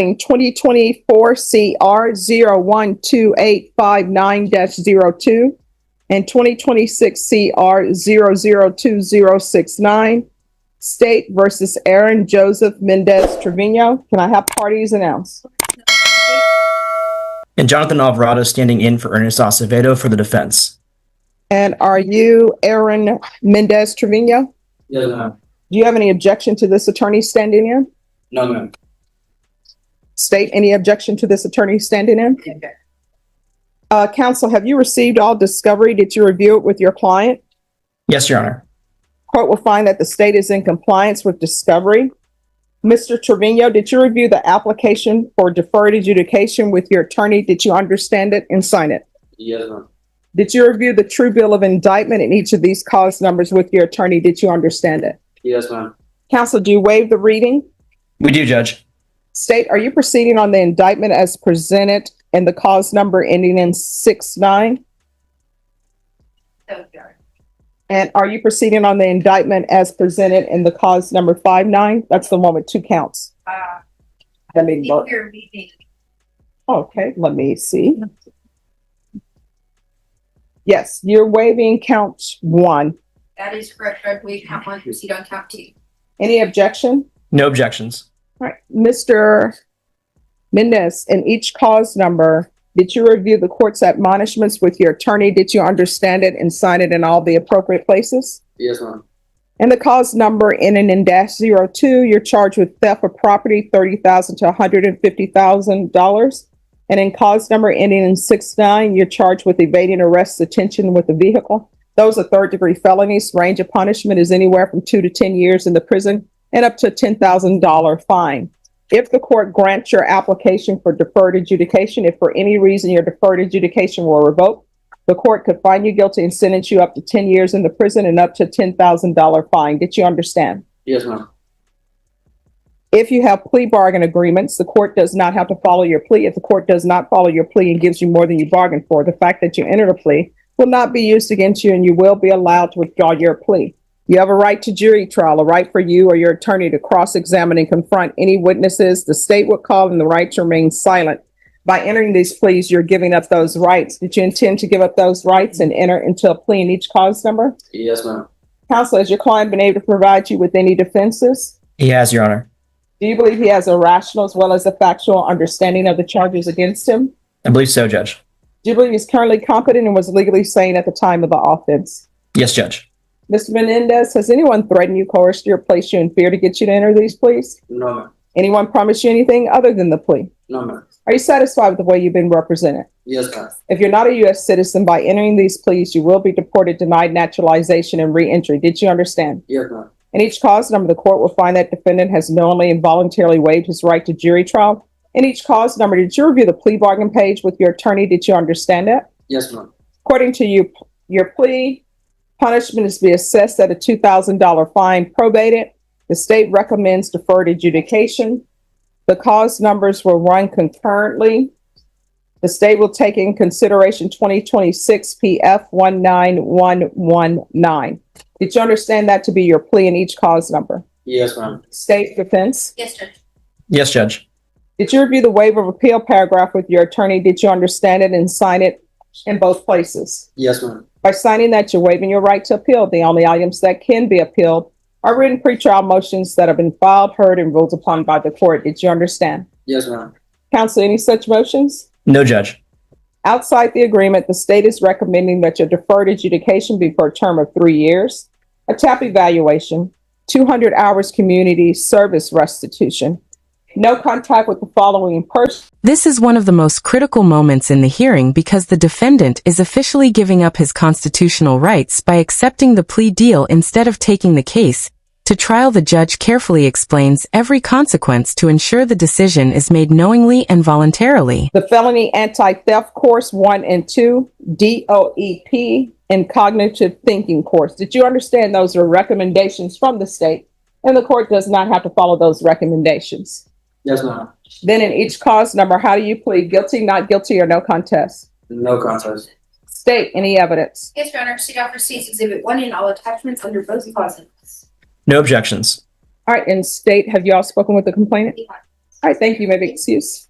2024 CR 012859-02 and 2026 CR 002069, State versus Aaron Joseph Mendez Trevino. Can I have parties announced? And Jonathan Alvarado standing in for Ernest Acevedo for the defense. And are you Aaron Mendez Trevino? Yes, ma'am. Do you have any objection to this attorney standing in? No, ma'am. State, any objection to this attorney standing in? Counsel, have you received all discovery? Did you review it with your client? Yes, Your Honor. Court will find that the state is in compliance with discovery. Mr. Trevino, did you review the application for deferred adjudication with your attorney? Did you understand it and sign it? Yes, ma'am. Did you review the true bill of indictment in each of these cause numbers with your attorney? Did you understand it? Yes, ma'am. Counsel, do you waive the reading? We do, Judge. State, are you proceeding on the indictment as presented and the cause number ending in 69? And are you proceeding on the indictment as presented in the cause number 59? That's the one with two counts. Let me look. Okay, let me see. Yes, you're waiving count 1. That is correct. I believe count 1, proceed on count 2. Any objection? No objections. All right, Mr. Mendez, in each cause number, did you review the court's admonishments with your attorney? Did you understand it and sign it in all the appropriate places? Yes, ma'am. And the cause number ending in -02, you're charged with theft of property, $30,000 to $150,000. And in cause number ending in 69, you're charged with evading arrest, detention with a vehicle. Those are third-degree felonies. Range of punishment is anywhere from 2 to 10 years in the prison and up to a $10,000 fine. If the court grants your application for deferred adjudication, if for any reason your deferred adjudication were revoked, the court could find you guilty and sentence you up to 10 years in the prison and up to $10,000 fine. Did you understand? Yes, ma'am. If you have plea bargain agreements, the court does not have to follow your plea. If the court does not follow your plea and gives you more than you bargained for, the fact that you entered a plea will not be used against you and you will be allowed to withdraw your plea. You have a right to jury trial, a right for you or your attorney to cross-examine and confront any witnesses the state would call, and the right to remain silent. By entering these pleas, you're giving up those rights. Did you intend to give up those rights and enter into a plea in each cause number? Yes, ma'am. Counsel, has your client been able to provide you with any defenses? He has, Your Honor. Do you believe he has a rational as well as a factual understanding of the charges against him? I believe so, Judge. Do you believe he's currently competent and was legally sane at the time of the offense? Yes, Judge. Mr. Menendez, has anyone threatened you, coerced you, or placed you in fear to get you to enter these pleas? No, ma'am. Anyone promised you anything other than the plea? No, ma'am. Are you satisfied with the way you've been represented? Yes, ma'am. If you're not a U.S. citizen, by entering these pleas, you will be deported, denied naturalization, and re-entry. Did you understand? Yes, ma'am. In each cause number, the court will find that defendant has knowingly and voluntarily waived his right to jury trial. In each cause number, did you review the plea bargain page with your attorney? Did you understand it? Yes, ma'am. According to you, your plea punishment is to be assessed at a $2,000 fine, probated. The state recommends deferred adjudication. The cause numbers will run concurrently. The state will take in consideration 2026 PF 19119. Did you understand that to be your plea in each cause number? Yes, ma'am. State defense. Yes, Judge. Yes, Judge. Did you review the waiver of appeal paragraph with your attorney? Did you understand it and sign it in both places? Yes, ma'am. By signing that, you're waiving your right to appeal. The only items that can be appealed are written pretrial motions that have been filed, heard, and ruled upon by the court. Did you understand? Yes, ma'am. Counsel, any such motions? No, Judge. Outside the agreement, the state is recommending that your deferred adjudication be for a term of 3 years, a TAP evaluation, 200 hours community service restitution, no contact with the following person. This is one of the most critical moments in the hearing because the defendant is officially giving up his constitutional rights by accepting the plea deal instead of taking the case to trial. The judge carefully explains every consequence to ensure the decision is made knowingly and voluntarily. The felony anti-theft course 1 and 2, DOEP, and cognitive thinking course. Did you understand those are recommendations from the state and the court does not have to follow those recommendations? Yes, ma'am. Then in each cause number, how do you plead? Guilty, not guilty, or no contest? No contest. State any evidence. Yes, Your Honor. State offer States Exhibit 1 and all attachments under both clauses. No objections. All right, and state, have you all spoken with the complainant? All right, thank you. You may be excused.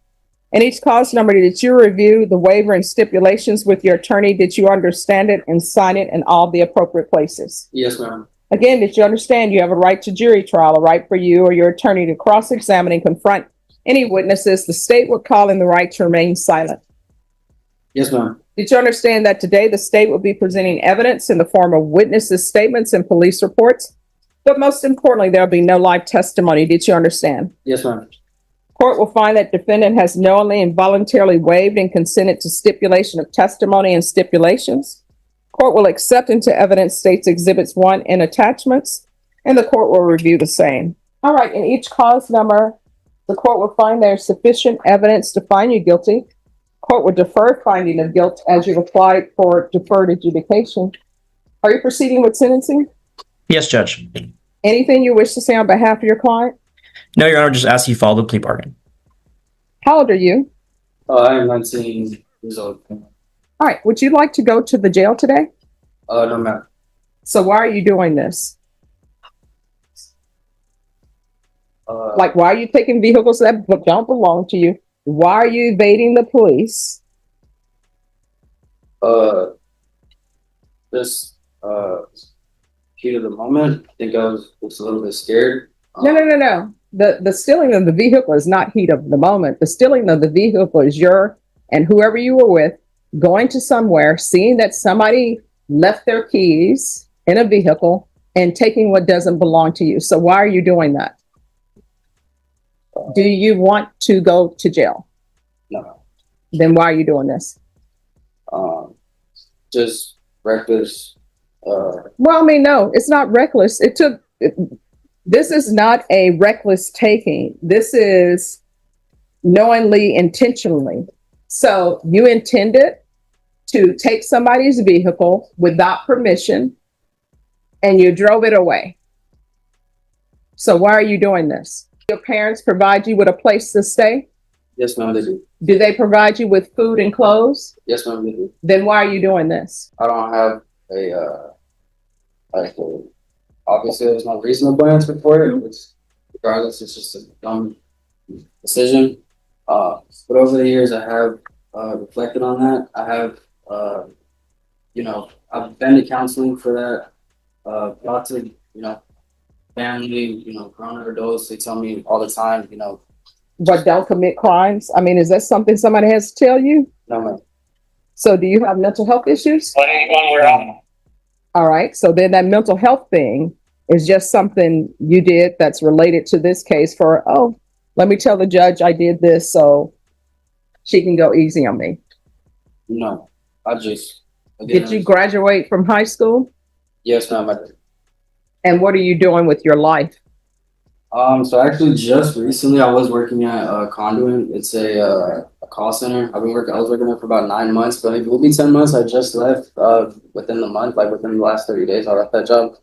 And each cause number, did you review the waiver and stipulations with your attorney? Did you understand it and sign it in all the appropriate places? Yes, ma'am. Again, did you understand you have a right to jury trial, a right for you or your attorney to cross-examine and confront any witnesses the state would call in the right to remain silent? Yes, ma'am. Did you understand that today the state will be presenting evidence in the form of witnesses' statements and police reports? But most importantly, there'll be no live testimony. Did you understand? Yes, ma'am. Court will find that defendant has knowingly and voluntarily waived and consented to stipulation of testimony and stipulations. Court will accept into evidence states exhibits 1 and attachments, and the court will review the same. All right, in each cause number, the court will find there's sufficient evidence to find you guilty. Court will defer finding of guilt as you've applied for deferred adjudication. Are you proceeding with sentencing? Yes, Judge. Anything you wish to say on behalf of your client? No, Your Honor, just ask you follow the plea bargain. How old are you? I am 19 years old. All right, would you like to go to the jail today? No, ma'am. So why are you doing this? Like, why are you taking vehicles that don't belong to you? Why are you evading the police? Just heat of the moment. I think I was just a little bit scared. No. The stealing of the vehicle is not heat of the moment. The stealing of the vehicle is your and whoever you were with going to somewhere, seeing that somebody left their keys in a vehicle and taking what doesn't belong to you. So why are you doing that? Do you want to go to jail? No. Then why are you doing this? Just reckless. Well, I mean, no, it's not reckless. This is not a reckless taking. This is knowingly, intentionally. So you intended to take somebody's vehicle without permission and you drove it away. So why are you doing this? Your parents provide you with a place to stay? Yes, ma'am, they do. Do they provide you with food and clothes? Yes, ma'am, they do. Then why are you doing this? I don't have obviously there's no reasonable answer for it. It's, regardless, it's just a dumb decision. But over the years, I have reflected on that. I have, I've been to counseling for that. Lots of, family, grown adults, they tell me all the time, But don't commit crimes? I mean, is that something somebody has to tell you? no, man. So do you have mental health issues? All right. So then that mental health thing is just something you did that's related to this case for, oh, let me tell the judge I did this so she can go easy on me. No, Did you graduate from high school? Yes, ma'am, I did. And what are you doing with your life? So actually just recently I was working at Conduit. It's a call center. I was working there for about 9 months, but it will be 10 months. I just left within the month, like within the last 30 days, I left that job.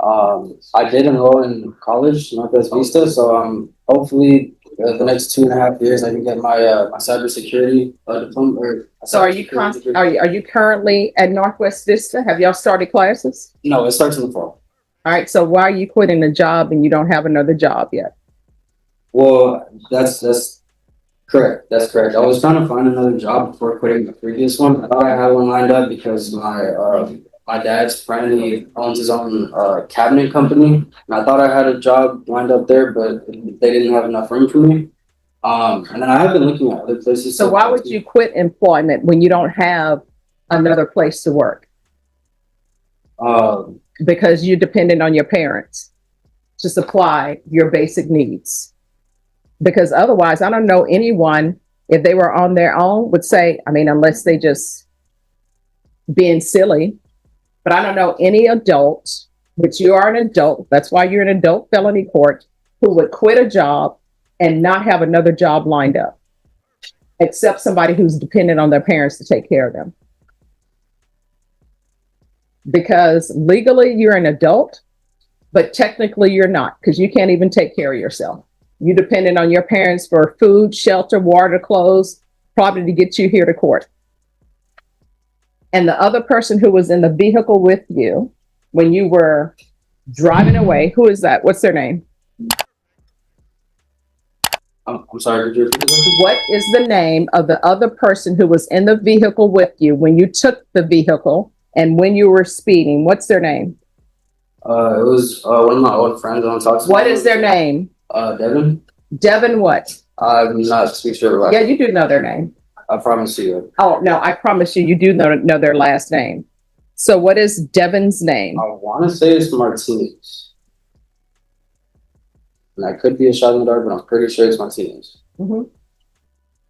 I did enroll in college, Northwest Vista, so hopefully the next 2.5 years I can get my my cybersecurity diploma. So are you currently at Northwest Vista? Have y'all started classes? No, it starts in the fall. All right. So why are you quitting the job and you don't have another job yet? Well, that's correct. That's correct. I was trying to find another job before quitting the previous one. I thought I had one lined up because my dad's friend, he owns his own cabinet company, and I thought I had a job lined up there, but they didn't have enough room for me. And then I have been looking at other places. So why would you quit employment when you don't have another place to work? Because you're dependent on your parents to supply your basic needs. Because otherwise, I don't know anyone, if they were on their own, would say, I mean, unless they just being silly, but I don't know any adult, which you are an adult, that's why you're in adult felony court, who would quit a job and not have another job lined up, except somebody who's dependent on their parents to take care of them. Because legally you're an adult, but technically you're not, because you can't even take care of yourself. You're dependent on your parents for food, shelter, water, clothes, probably to get you here to court. And the other person who was in the vehicle with you when you were driving away, who is that? What's their name? I'm sorry, could you repeat the question? What is the name of the other person who was in the vehicle with you when you took the vehicle and when you were speeding? What's their name? It was one of my old friends on talks. What is their name? Devin. Devin what? I'm not too sure about. Yeah, you do know their name. I promise you. Oh, no, I promise you, you do know their last name. So what is Devin's name? I want to say it's Martinez. And I could be a shot in the dark, but I'm pretty sure it's Martinez. Mhm.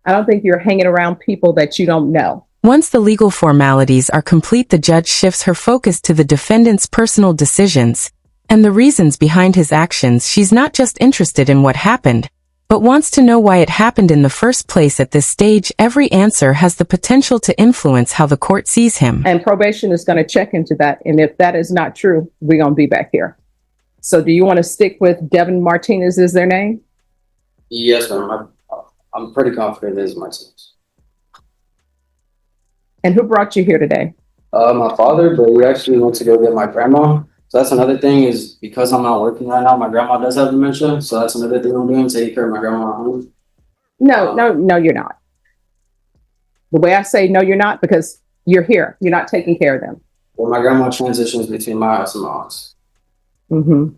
I don't think you're hanging around people that you don't know. Once the legal formalities are complete, the judge shifts her focus to the defendant's personal decisions and the reasons behind his actions. She's not just interested in what happened, but wants to know why it happened in the first place. At this stage, every answer has the potential to influence how the court sees him. And probation is going to check into that. And if that is not true, we're going to be back here. So do you want to stick with Devin Martinez is their name? Yes, ma'am. I'm pretty confident it is Martinez. And who brought you here today? My father, but we actually went to go get my grandma. So that's another thing is because I'm not working right now, my grandma does have dementia. So that's another thing I'm doing, taking care of my grandma at home. No, you're not. The way I say no, you're not, because you're here. You're not taking care of them. Well, my grandma transitions between my house and my aunt's. Mm-hmm.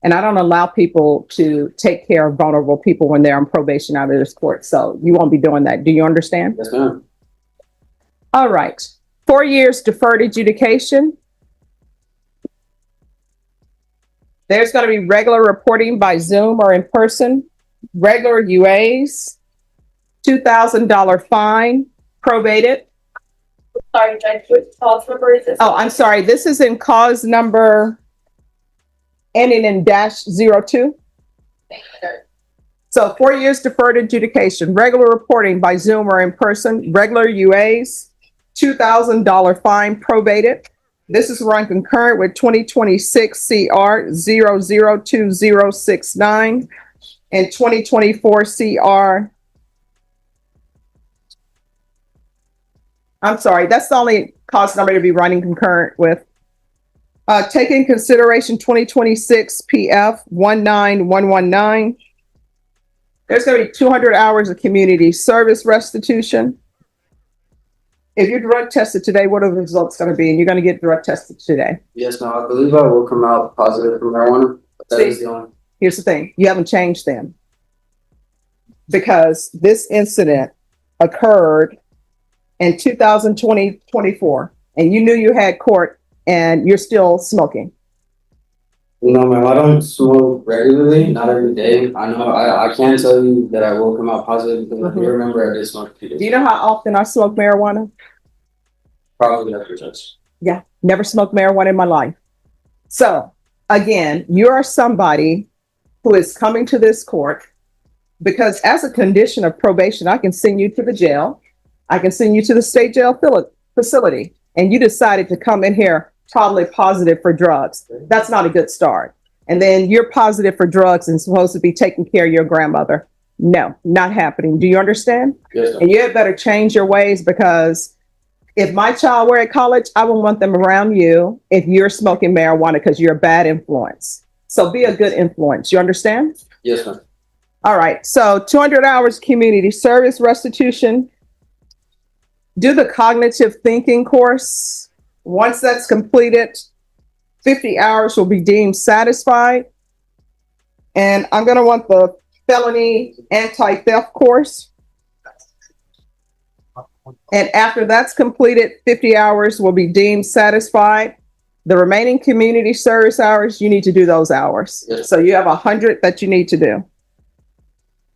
And I don't allow people to take care of vulnerable people when they're on probation out of this court. So you won't be doing that. Do you understand? Yes, ma'am. All right. 4 years deferred adjudication. There's going to be regular reporting by Zoom or in person, regular UAs, $2,000 fine, probated. Sorry, Judge, which cause number is this? Oh, I'm sorry. This is in cause number ending in -02. So 4 years deferred adjudication, regular reporting by Zoom or in person, regular UAs, $2,000 fine, probated. This is run concurrent with 2026 CR 002069 and 2024 CR. I'm sorry, that's the only cause number to be running concurrent with. Take in consideration 2026 PF 19119. There's going to be 200 hours of community service restitution. If you're drug tested today, what are the results going to be? And you're going to get drug tested today. Yes, ma'am. I believe I will come out positive for marijuana. But that is the only. Here's the thing. You haven't changed them. Because this incident occurred in 2024, and you knew you had court and you're still smoking. No, ma'am, I don't smoke regularly, not every day. I know I can tell you that I will come out positive because I do remember I did smoke a few days. Do you know how often I smoke marijuana? Probably after church. Yeah, never smoked marijuana in my life. So again, you are somebody who is coming to this court because as a condition of probation, I can send you to the jail. I can send you to the state jail facility, and you decided to come in here totally positive for drugs. That's not a good start. And then you're positive for drugs and supposed to be taking care of your grandmother. No, not happening. Do you understand? Yes, ma'am. And you had better change your ways, because if my child were at college, I wouldn't want them around you if you're smoking marijuana because you're a bad influence. So be a good influence. You understand? Yes, ma'am. All right. So 200 hours community service restitution. Do the cognitive thinking course. Once that's completed, 50 hours will be deemed satisfied. And I'm going to want the felony anti-theft course. And after that's completed, 50 hours will be deemed satisfied. The remaining community service hours, you need to do those hours. Yes. So you have 100 that you need to do.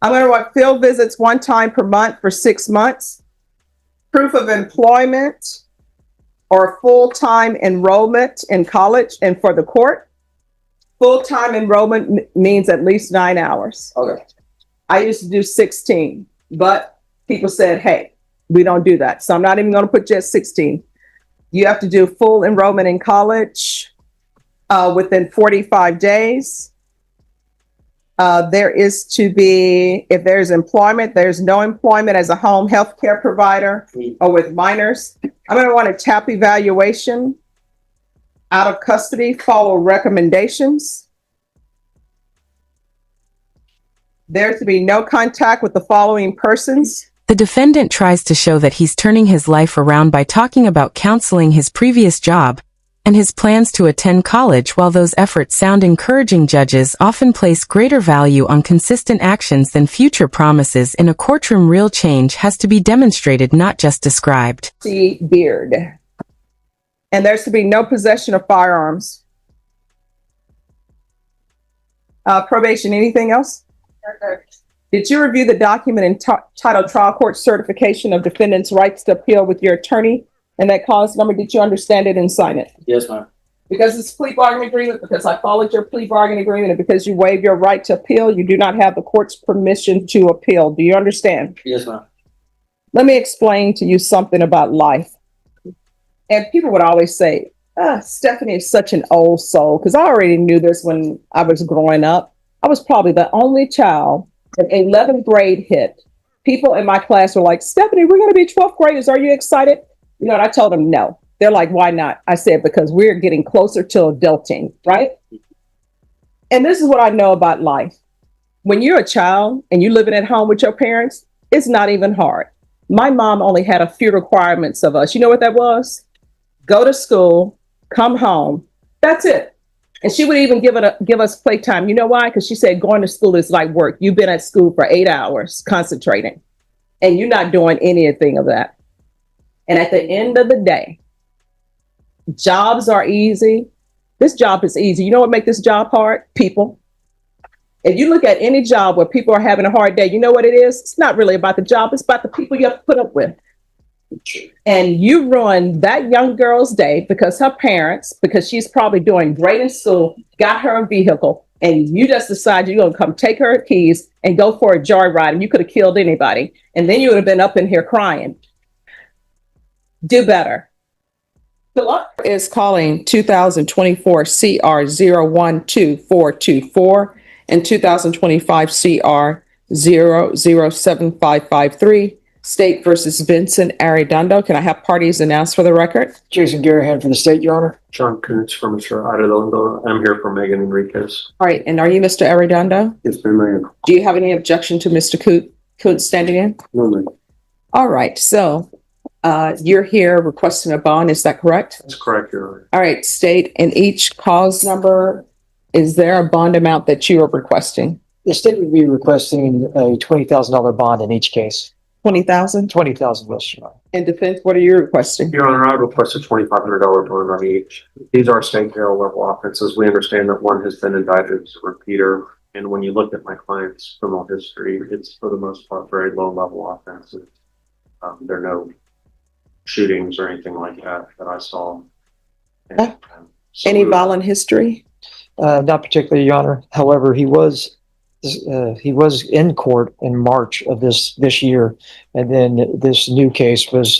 I'm going to want field visits 1 time per month for 6 months. Proof of employment or full-time enrollment in college. And for the court, full-time enrollment means at least 9 hours. Okay. I used to do 16, but people said, hey, we don't do that. So I'm not even going to put just 16. You have to do full enrollment in college within 45 days. There is to be, if there's employment, there's no employment as a home health care provider or with minors. I'm going to want a TAP evaluation, out of custody, follow recommendations. There to be no contact with the following persons. The defendant tries to show that he's turning his life around by talking about counseling his previous job and his plans to attend college. While those efforts sound encouraging, judges often place greater value on consistent actions than future promises. In a courtroom, real change has to be demonstrated, not just described. C. Beard. And there's to be no possession of firearms. Probation, anything else? Did you review the document entitled Trial Court Certification of Defendant's Rights to Appeal with your attorney and that cause number? Did you understand it and sign it? Yes, ma'am. Because it's plea bargaining agreement, because I followed your plea bargaining agreement, and because you waive your right to appeal, you do not have the court's permission to appeal. Do you understand? Yes, ma'am. Let me explain to you something about life. And people would always say, Stephanie is such an old soul, because I already knew this when I was growing up. I was probably the only child that 11th grade hit. People in my class were like, Stephanie, we're going to be 12th graders. Are you excited? You know, and I told them no. They're like, why not? I said, because we're getting closer to adulting, right? And this is what I know about life. When you're a child and you're living at home with your parents, it's not even hard. My mom only had a few requirements of us. You know what that was? Go to school, come home. That's it. And she would even give us playtime. You know why? Because she said going to school is like work. You've been at school for 8 hours concentrating, and you're not doing anything of that. And at the end of the day, jobs are easy. This job is easy. You know what makes this job hard? People. If you look at any job where people are having a hard day, you know what it is? It's not really about the job. It's about the people you have to put up with. And you ruined that young girl's day because her parents, because she's probably doing great in school, got her a vehicle, and you just decide you're going to come take her keys and go for a joyride, and you could have killed anybody. And then you would have been up in here crying. Do better. The law is calling 2024 CR 012424 and 2025 CR 007553. State versus Vincent Arredondo. Can I have parties announced for the record? Jason Garahan for the state, Your Honor. John Koontz from Mr. Arredondo. I'm here for Megan Enriquez. All right. And are you Mr. Arredondo? Yes, ma'am. Do you have any objection to Mr. Koontz standing in? No, ma'am. All right. So you're here requesting a bond. Is that correct? That's correct, Your Honor. All right. State, in each cause number, is there a bond amount that you are requesting? The state would be requesting a $20,000 bond in each case. 20,000? 20,000, yes, Your Honor. In defense, what are you requesting? Your Honor, I request a $2,500 bond on each. These are state jail level offenses. We understand that one has been indicted as a repeater. And when you look at my client's criminal history, it's for the most part very low level offenses. There are no shootings or anything like that I saw. And, so Any violent history? Not particularly, Your Honor. However, he was in court in March of this year, and then this new case was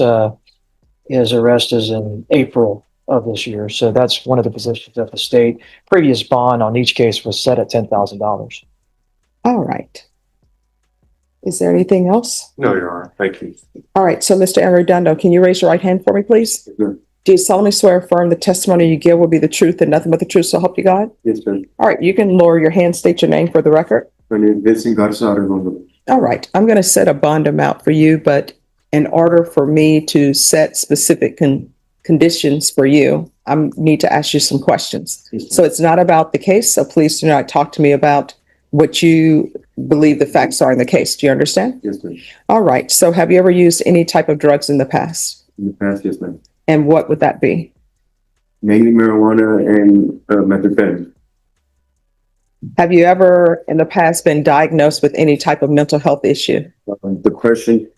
his arrest is in April of this year. So that's one of the positions of the state. Previous bond on each case was set at $10,000. All right. Is there anything else? No, Your Honor. Thank you. All right. So, Mr. Arredondo, can you raise your right hand for me, please? Yes, Do you solemnly swear or affirm the testimony you give will be the truth and nothing but the truth, so help you God? yes, ma'am. All right. You can lower your hand, state your name for the record. My name is Vincent Garza Arredondo. All right. I'm going to set a bond amount for you, but in order for me to set specific conditions for you, I need to ask you some questions. So it's not about the case. So please do not talk to me about what you believe the facts are in the case. Do you understand? Yes, ma'am. All right. So have you ever used any type of drugs in the past? In the past, yes, ma'am. And what would that be? Mainly marijuana and methamphetamine. Have you ever in the past been diagnosed with any type of mental health issue? Depression.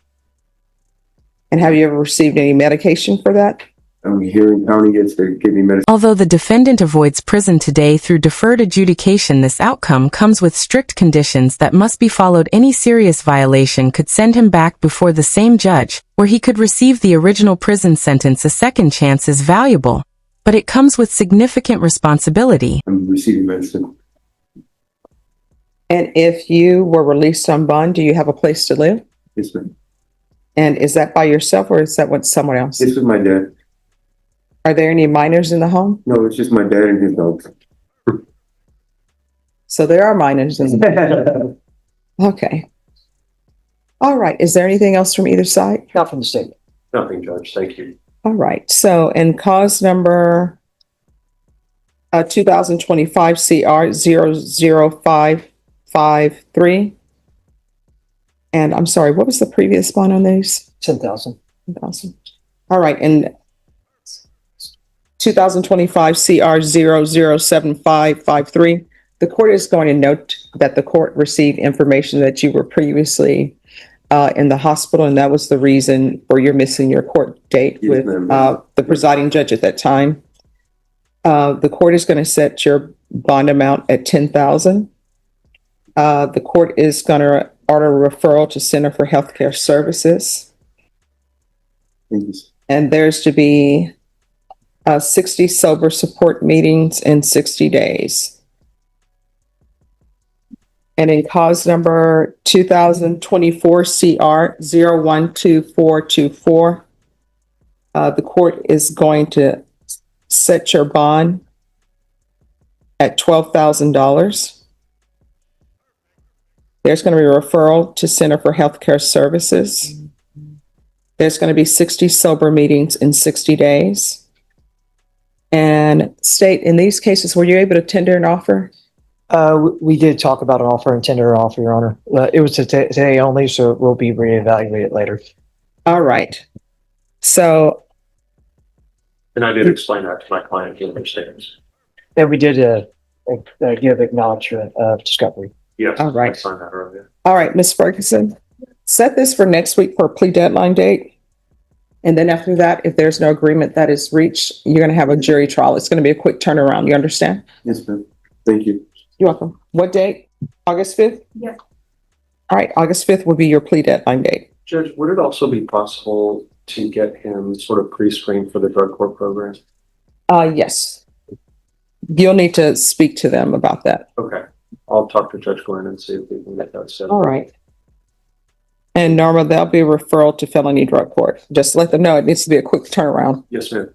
And have you ever received any medication for that? Here in county, yes, they give me medicine. Although the defendant avoids prison today through deferred adjudication, this outcome comes with strict conditions that must be followed. Any serious violation could send him back before the same judge, where he could receive the original prison sentence. A second chance is valuable, but it comes with significant responsibility. I'm receiving medicine. And if you were released on bond, do you have a place to live? Yes, ma'am. And is that by yourself or is that with someone else? This is my dad. Are there any minors in the home? No, it's just my dad and his dog. So there are minors in the Okay. All right. Is there anything else from either side? Not from the state. Nothing, Judge. Thank you. All right. So in cause number 2025 CR 00553. And I'm sorry, what was the previous one on those? 10,000. 10,000. All right. And 2025 CR 007553. The court is going to note that the court received information that you were previously in the hospital, and that was the reason for your missing your court date Yes, with ma'am. the presiding judge at that time. The court is going to set your bond amount at 10,000. The court is going to order a referral to Center for Healthcare Services, Thank you. and there's to be 60 sober support meetings in 60 days. And in cause number 2024 CR 012424, the court is going to set your bond at $12,000. There's going to be a referral to Center for Healthcare Services. There's going to be 60 sober meetings in 60 days. And state, in these cases, were you able to tender an offer? We did talk about an offer and tender an offer, Your Honor. It was today only, so it will be reevaluated later. All right. So, And I did explain that to my client, he understands. And we did give acknowledgement of discovery. Yes. All right. I signed that earlier. all right, Ms. Ferguson, set this for next week for a plea deadline date. And then after that, if there's no agreement that is reached, you're going to have a jury trial. It's going to be a quick turnaround. You understand? Yes, ma'am. Thank you. You're welcome. What date? August 5th? Yeah. All right, August 5th will be your plea deadline date. Judge, would it also be possible to get him sort of pre-screened for the drug court program? Yes. You'll need to speak to them about that. Okay. I'll talk to Judge Glenn and see if we can get that set. All right. And Norma, there'll be a referral to felony drug court. Just let them know it needs to be a quick turnaround. Yes, ma'am.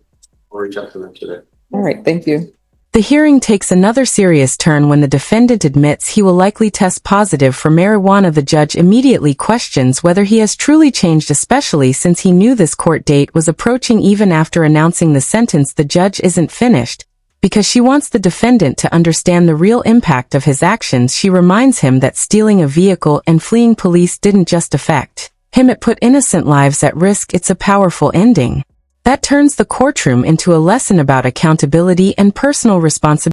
I'll reach out to them today. All right, thank you. The hearing takes another serious turn when the defendant admits he will likely test positive for marijuana. The judge immediately questions whether he has truly changed, especially since he knew this court date was approaching. Even after announcing the sentence, the judge isn't finished. Because she wants the defendant to understand the real impact of his actions, she reminds him that stealing a vehicle and fleeing police didn't just affect him, it put innocent lives at risk. It's a powerful ending that turns the courtroom into a lesson about accountability and personal responsibility.